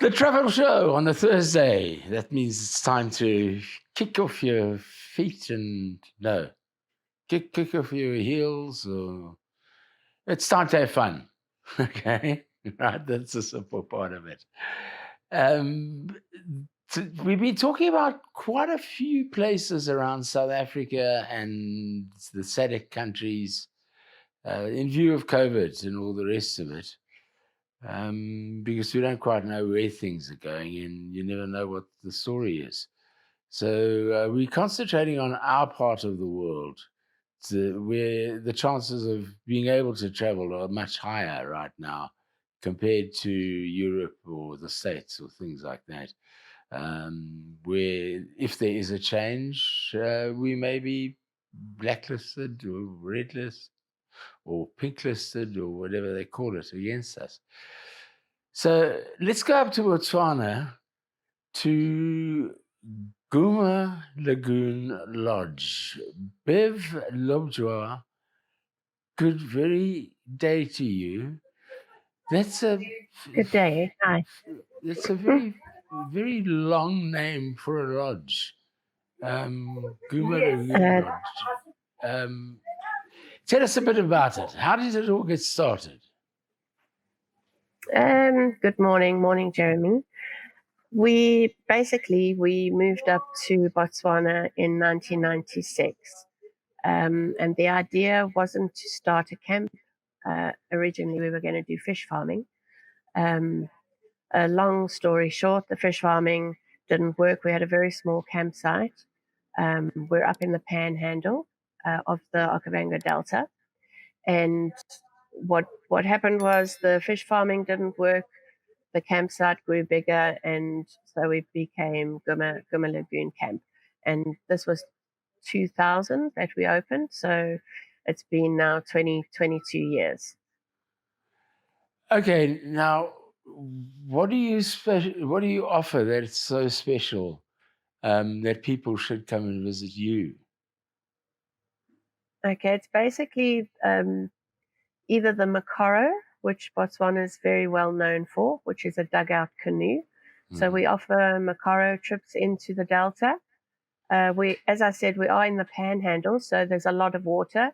The travel show on a Thursday. That means it's time to kick off your feet and no, kick off your heels. Or it's time to have fun. Okay, right. That's the simple part of it. Um, we've been talking about quite a few places around South Africa and the SADC countries in view of COVID and all the rest of it. Because we don't quite know where things are going and you never know what the story is. So we're concentrating on our part of the world where the chances of being able to travel are much higher right now compared to Europe or the States or things like that. Where if there is a change, we may be blacklisted or redlisted or pink listed or whatever they call it against us. So let's go up to Botswana to Guma Lagoon Lodge. Bev Lobjwa, good very day to you. That's a Good day. Hi. That's a very long name for a lodge. Guma Lagoon Lodge. Tell us a bit about it. How did it all get started? Good morning, Jeremy. We moved up to Botswana in 1996, and the idea wasn't to start a camp. Originally, we were going to do fish farming. A long story short, the fish farming didn't work. We had a very small campsite. We're up in the panhandle of the Okavango Delta, and what happened was the fish farming didn't work. The campsite grew bigger, and so we became Guma Lagoon Camp. And this was 2000 that we opened, so it's been now 22 years. Okay, now what do you offer that's so special that people should come and visit you? Okay, it's basically either the Makoro, which Botswana is very well known for, which is a dugout canoe. So we offer Makoro trips into the delta. As I said, we are in the panhandle, so there's a lot of water.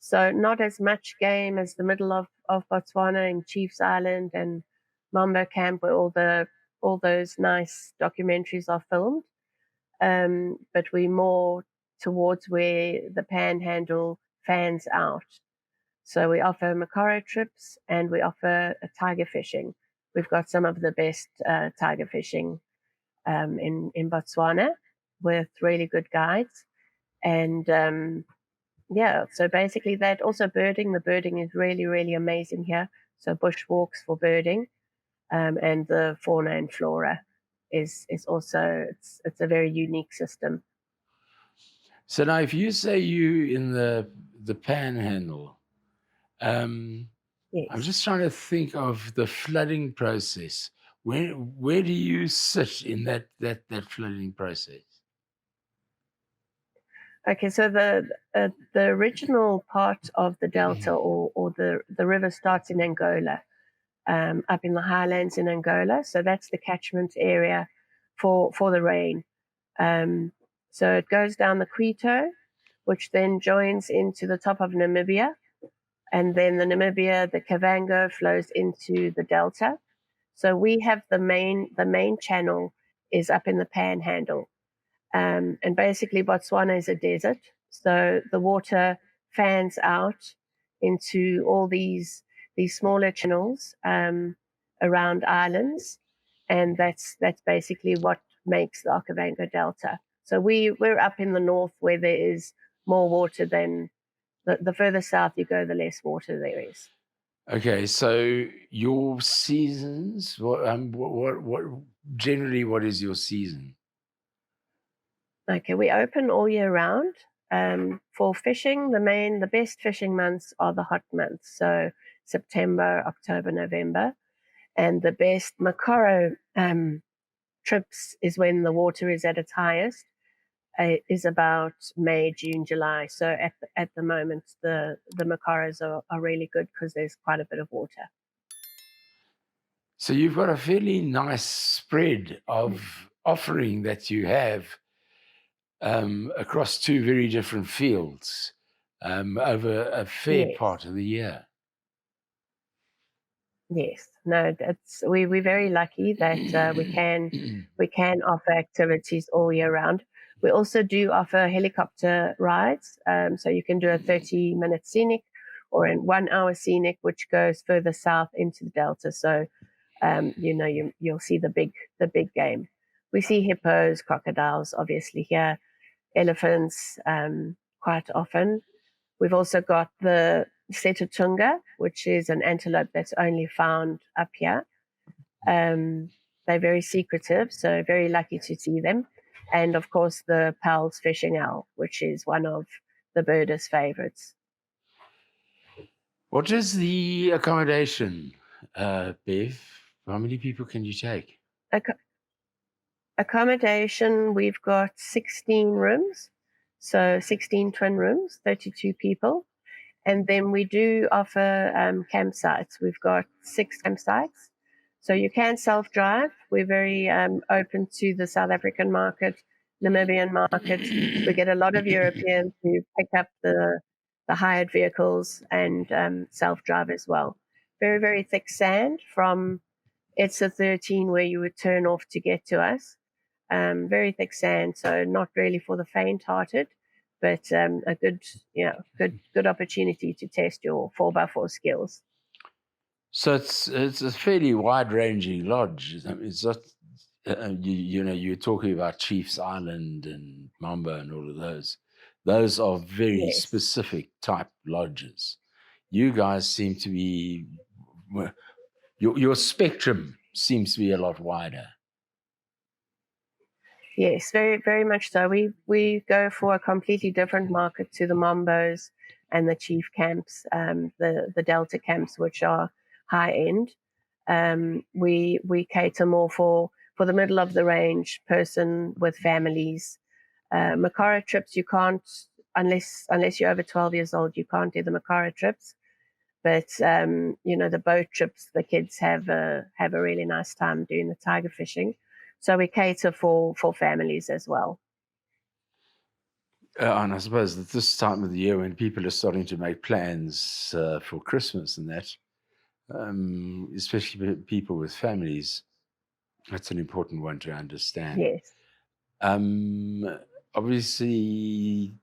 So not as much game as the middle of Botswana in Chiefs Island and Mambo Camp, where all those nice documentaries are filmed. But we're more towards where the panhandle fans out. So we offer Makoro trips and we offer tiger fishing. We've got some of the best tiger fishing in Botswana with really good guides. And so basically that. Also birding. The birding is really, really amazing here. So bushwalks for birding, and the fauna and flora is also, it's a very unique system. So now if you say you in the panhandle, Yes. I'm just trying to think of the flooding process. Where do you sit in that flooding process? Okay, so the original part of the delta or the river starts in Angola, up in the highlands in Angola. So that's the catchment area for the rain. So it goes down the Quito, which then joins into the top of Namibia. And then the Kavango flows into the delta. So we have the main channel is up in the panhandle. And basically Botswana is a desert. So the water fans out into all these smaller channels around islands. And that's basically what makes the Okavango Delta. So we're up in the north where there is more water than the further south you go, the less water there is. Okay, so your seasons, what generally what is your season? Okay, we open all year round. For fishing, the best fishing months are the hot months, so September, October, November, and the best Makoro trips is when the water is at its highest. Is about May, June, July. So at the moment, the Makoros are really good because there's quite a bit of water. So you've got a fairly nice spread of offering that you have across two very different fields over a fair Yes, part of the year. yes. No, we're very lucky that we can offer activities all year round. We also do offer helicopter rides, so you can do a 30-minute scenic or a 1 hour scenic, which goes further south into the delta. So you'll see the big game. We see hippos, crocodiles, obviously here, elephants quite often. We've also got the Setutunga, which is an antelope that's only found up here. Um, they're very secretive, so very lucky to see them. And of course, the Powell's fishing owl, which is one of the birders' favorites. What is the accommodation, Bev? How many people can you take? Accommodation, we've got 16 rooms, so 16 twin rooms, 32 people. And then we do offer campsites. We've got 6 campsites. So you can self-drive. We're very open to the South African market, Namibian market. We get a lot of Europeans who pick up the hired vehicles and self-drive as well. Very, very thick sand from it's a 13 where you would turn off to get to us. Very thick sand, so not really for the faint-hearted, but a good opportunity to test your 4x4 skills. So it's a fairly wide-ranging lodge. I mean, it's not, you're talking about Chiefs Island and Mamba and all of those. Those are very Yes. specific type lodges. You guys seem to be, your spectrum seems to be a lot wider. Yes, very, very much so. We go for a completely different market to the Mambos and the Chief camps, the Delta camps, which are high end. We cater more for the middle of the range person with families. Makara trips you can't unless you're over 12 years old, you can't do the Makara trips. But the boat trips, the kids have a really nice time doing the tiger fishing. So we cater for families as well. And I suppose at this time of the year when people are starting to make plans for Christmas and that, especially people with families, that's an important one to understand. Yes. Obviously,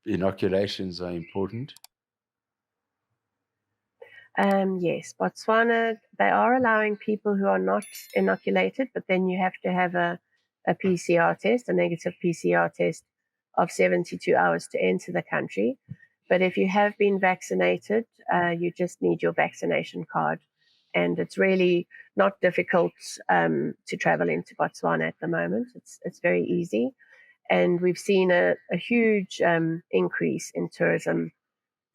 inoculations are important. Yes, Botswana, they are allowing people who are not inoculated, but then you have to have a PCR test, a negative PCR test of 72 hours to enter the country. But if you have been vaccinated, you just need your vaccination card. And it's really not difficult to travel into Botswana at the moment. It's very easy. And we've seen a huge increase in tourism.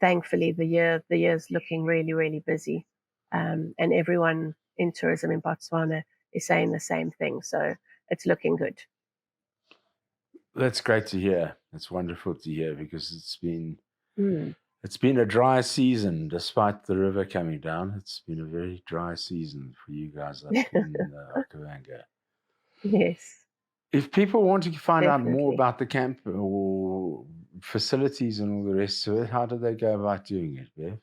Thankfully, the year's looking really, really busy. And everyone in tourism in Botswana is saying the same thing. So it's looking good. That's great to hear. It's wonderful to hear because it's been a dry season despite the river coming down. It's been a very dry season for you guys up in Okavango. Yes. If people want to find out more Definitely. about the camp or facilities and all the rest of it, how do they go about doing it, Bev?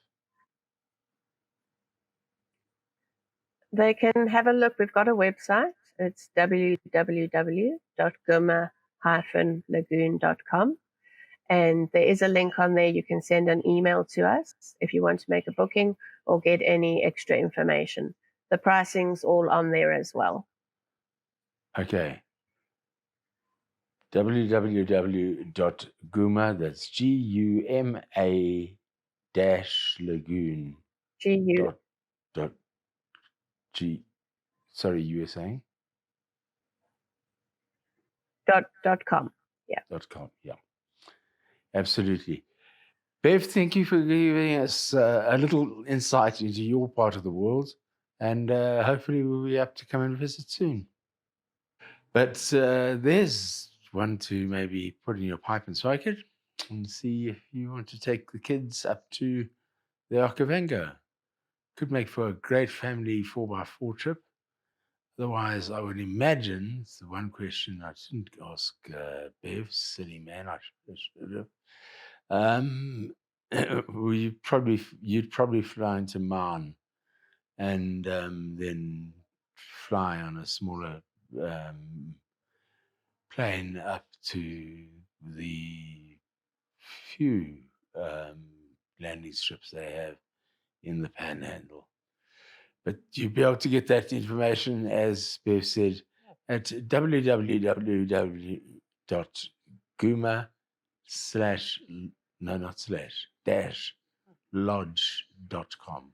They can have a look. We've got a website. It's www.guma-lagoon.com. And there is a link on there. You can send an email to us if you want to make a booking or get any extra information. The pricing's all on there as well. Okay. www.guma, that's Guma -lagoon. GU. Dot G. Sorry, you were saying? .com. Yeah. .com. Yeah. Absolutely. Bev, thank you for giving us a little insight into your part of the world, and hopefully we'll be able to come and visit soon. But there's one to maybe put in your pipe and smoke it and see if you want to take the kids up to the Okavango Could make for a great family 4x4 trip. Otherwise, I would imagine it's the one question I didn't ask Bev, silly man. I should have. You'd probably fly into Maun and then fly on a smaller plane up to the few landing strips they have in the Panhandle. But you'll be able to get that information, as Bev said, at www.guma/lodge.com.